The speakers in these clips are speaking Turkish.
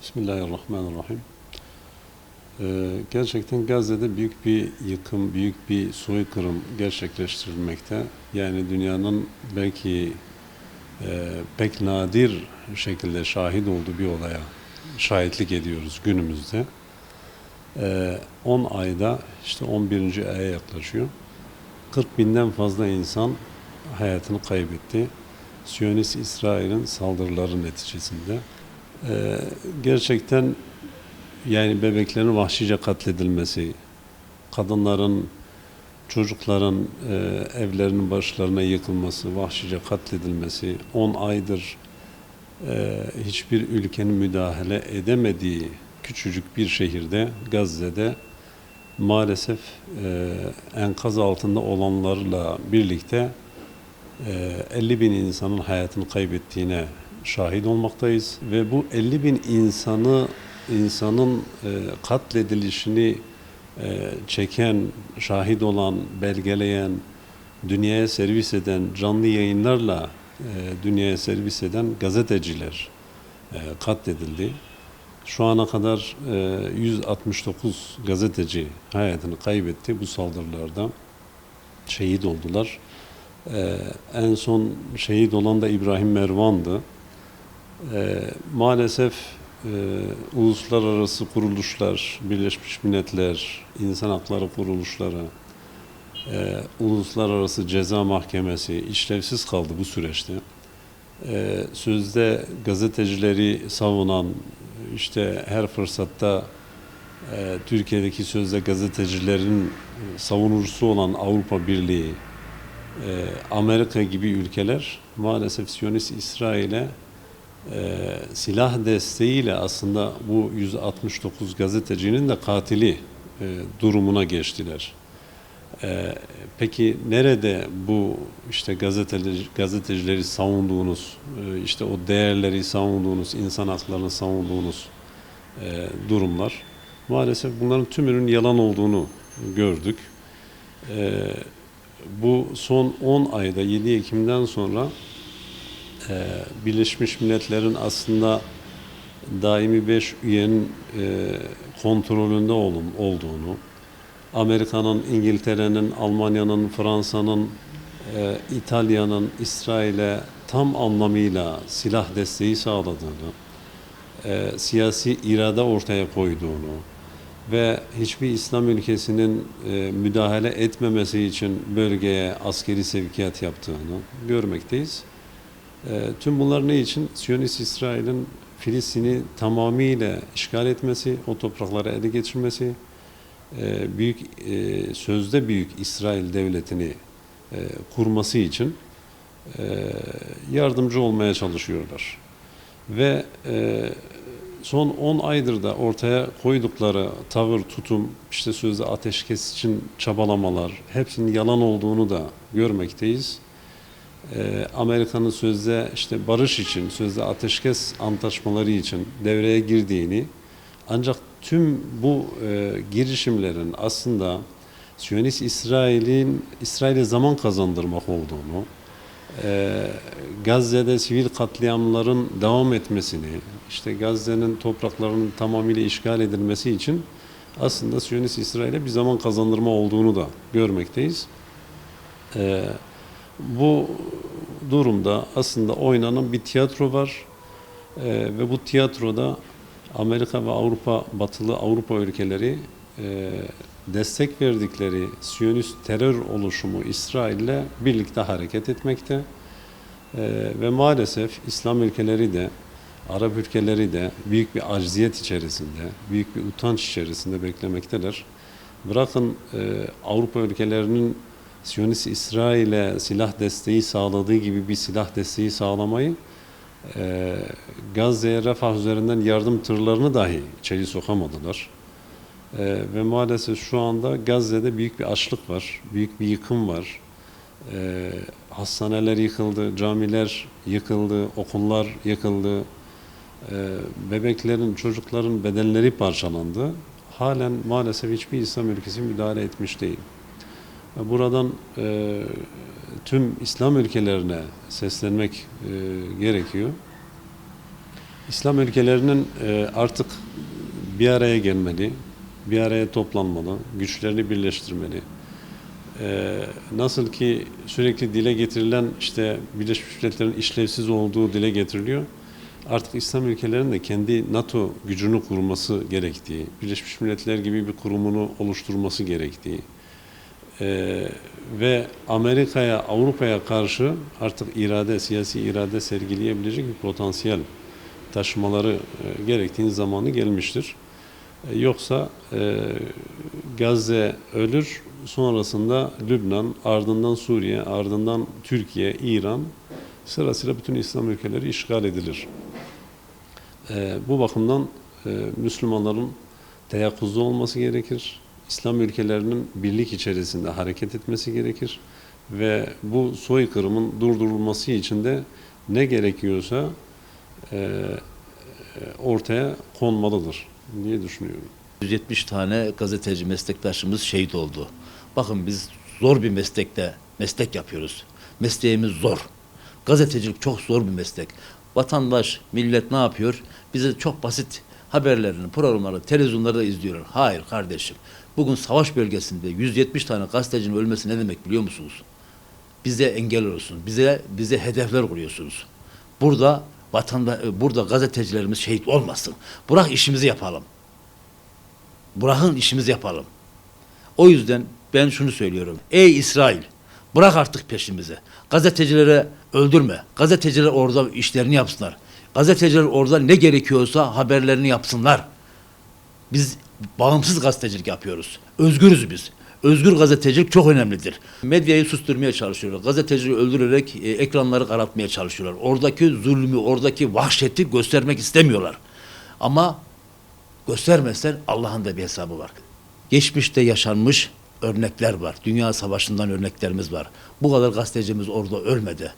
Bismillahirrahmanirrahim. Gerçekten Gazze'de büyük bir yıkım, büyük bir soykırım gerçekleştirilmekte. Yani dünyanın belki pek nadir şekilde şahit olduğu bir olaya şahitlik ediyoruz günümüzde. 10 ayda işte 11. aya yaklaşıyor. 40 binden fazla insan hayatını kaybetti. Siyonist İsrail'in saldırıları neticesinde. Gerçekten yani bebeklerin vahşice katledilmesi, kadınların, çocukların evlerinin başlarına yıkılması, vahşice katledilmesi, 10 aydır hiçbir ülkenin müdahale edemediği küçücük bir şehirde, Gazze'de maalesef enkaz altında olanlarla birlikte 50 bin insanın hayatını kaybettiğine şahit olmaktayız ve bu 50 bin insanın katledilişini çeken, şahit olan, belgeleyen, dünyaya servis eden, canlı yayınlarla dünyaya servis eden gazeteciler katledildi. Şu ana kadar 169 gazeteci hayatını kaybetti bu saldırılarda. Şehit oldular. En son şehit olan da İbrahim Mervan'dı. Maalesef uluslararası kuruluşlar, Birleşmiş Milletler, İnsan Hakları kuruluşları, Uluslararası Ceza Mahkemesi işlevsiz kaldı bu süreçte. Sözde gazetecileri savunan, işte her fırsatta Türkiye'deki sözde gazetecilerin savunucusu olan Avrupa Birliği, Amerika gibi ülkeler maalesef Siyonist İsrail'e silah desteğiyle aslında bu 169 gazetecinin de katili durumuna geçtiler. Peki nerede bu işte gazetecileri savunduğunuz, işte o değerleri savunduğunuz, insan haklarını savunduğunuz durumlar? Maalesef bunların tümünün yalan olduğunu gördük. Bu son 10 ayda 7 Ekim'den sonra Birleşmiş Milletler'in aslında daimi 5 üyenin kontrolünde olduğunu, Amerika'nın, İngiltere'nin, Almanya'nın, Fransa'nın, İtalya'nın İsrail'e tam anlamıyla silah desteği sağladığını, siyasi irade ortaya koyduğunu ve hiçbir İslam ülkesinin müdahale etmemesi için bölgeye askeri sevkiyat yaptığını görmekteyiz. Tüm bunlar ne için? Siyonist İsrail'in Filistin'i tamamıyla işgal etmesi, o toprakları ele geçirmesi, sözde büyük İsrail devletini kurması için yardımcı olmaya çalışıyorlar. Ve son 10 aydır da ortaya koydukları tavır, tutum, işte sözde ateşkes için çabalamalar, hepsinin yalan olduğunu da görmekteyiz. Amerika'nın sözde işte barış için, sözde ateşkes antlaşmaları için devreye girdiğini, ancak tüm bu girişimlerin aslında Siyonist İsrail'e zaman kazandırmak olduğunu, Gazze'de sivil katliamların devam etmesini, işte Gazze'nin topraklarının tamamıyla işgal edilmesi için aslında Siyonist İsrail'e bir zaman kazandırma olduğunu da görmekteyiz. Bu durumda aslında oynanan bir tiyatro var ve bu tiyatroda Amerika ve batılı Avrupa ülkeleri destek verdikleri Siyonist terör oluşumu İsrail'le birlikte hareket etmekte ve maalesef İslam ülkeleri de, Arap ülkeleri de büyük bir acziyet içerisinde, büyük bir utanç içerisinde beklemekteler. Bırakın Avrupa ülkelerinin Siyonist İsrail'e silah desteği sağladığı gibi bir silah desteği sağlamayı, Gazze'ye Refah üzerinden yardım tırlarını dahi içeri sokamadılar. Ve maalesef şu anda Gazze'de büyük bir açlık var, büyük bir yıkım var. Hastaneler yıkıldı, camiler yıkıldı, okullar yıkıldı. Bebeklerin, çocukların bedenleri parçalandı. Halen maalesef hiçbir İslam ülkesi müdahale etmiş değil. Buradan tüm İslam ülkelerine seslenmek gerekiyor. İslam ülkelerinin artık bir araya gelmeli, bir araya toplanmalı, güçlerini birleştirmeli. Nasıl ki sürekli dile getirilen işte Birleşmiş Milletler'in işlevsiz olduğu dile getiriliyor. Artık İslam ülkelerinin de kendi NATO gücünü kurması gerektiği, Birleşmiş Milletler gibi bir kurumunu oluşturması gerektiği ve Amerika'ya, Avrupa'ya karşı artık siyasi irade sergileyebilecek bir potansiyel taşımaları gerektiğin zamanı gelmiştir. Yoksa Gazze ölür, sonrasında Lübnan, ardından Suriye, ardından Türkiye, İran sırasıyla bütün İslam ülkeleri işgal edilir. Bu bakımdan Müslümanların teyakkuzda olması gerekir. İslam ülkelerinin birlik içerisinde hareket etmesi gerekir. Ve bu soykırımın durdurulması için de ne gerekiyorsa ortaya konmalıdır diye düşünüyorum. 170 tane gazeteci meslektaşımız şehit oldu. Bakın biz zor bir meslek yapıyoruz. Mesleğimiz zor. Gazetecilik çok zor bir meslek. Vatandaş, millet ne yapıyor? Bize çok basit haberlerini, programları, televizyonlarda izliyorlar. Hayır kardeşim. Bugün savaş bölgesinde 170 tane gazetecinin ölmesi ne demek biliyor musunuz? Bize engel olursunuz. Bize hedefler kuruyorsunuz. Burada gazetecilerimiz şehit olmasın. Bırak işimizi yapalım. Bırakın işimizi yapalım. O yüzden ben şunu söylüyorum. Ey İsrail, bırak artık peşimizi. Gazetecilere öldürme. Gazeteciler orada işlerini yapsınlar. Gazeteciler orada ne gerekiyorsa haberlerini yapsınlar. Biz bağımsız gazetecilik yapıyoruz. Özgürüz biz. Özgür gazetecilik çok önemlidir. Medyayı susturmaya çalışıyorlar. Gazetecileri öldürerek ekranları karartmaya çalışıyorlar. Oradaki zulmü, oradaki vahşeti göstermek istemiyorlar. Ama göstermezsen Allah'ın da bir hesabı var. Geçmişte yaşanmış örnekler var. Dünya Savaşı'ndan örneklerimiz var. Bu kadar gazetecimiz orada ölmedi.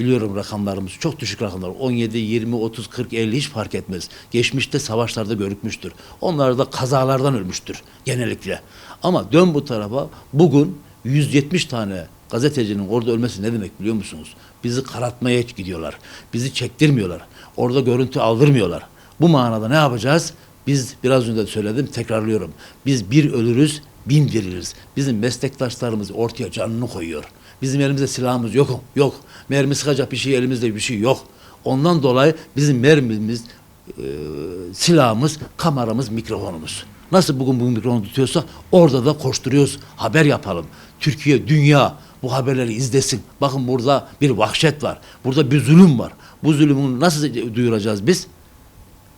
Biliyorum rakamlarımız çok düşük rakamlar. 17, 20, 30, 40, 50 hiç fark etmez. Geçmişte savaşlarda görükmüştür. Onlar da kazalardan ölmüştür genellikle. Ama dön bu tarafa bugün 170 tane gazetecinin orada ölmesi ne demek biliyor musunuz? Bizi karartmaya gidiyorlar. Bizi çektirmiyorlar. Orada görüntü aldırmıyorlar. Bu manada ne yapacağız? Biz biraz önce de söyledim, tekrarlıyorum. Biz bir ölürüz, bin diriliriz. Bizim meslektaşlarımız ortaya canını koyuyor. Bizim elimizde silahımız yok. Yok. Mermi sıkacak elimizde bir şey yok. Ondan dolayı bizim mermimiz, silahımız, kameramız, mikrofonumuz. Nasıl bugün bu mikrofonu tutuyorsa orada da koşturuyoruz. Haber yapalım. Türkiye, dünya bu haberleri izlesin. Bakın burada bir vahşet var. Burada bir zulüm var. Bu zulümü nasıl duyuracağız biz?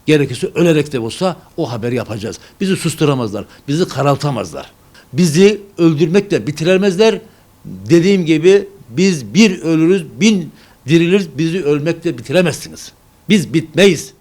Gerekirse ölerek de olsa o haberi yapacağız. Bizi susturamazlar. Bizi karaltamazlar. Bizi öldürmekle bitiremezler. Dediğim gibi biz bir ölürüz, bin diriliriz. Bizi ölmekle bitiremezsiniz. Biz bitmeyiz.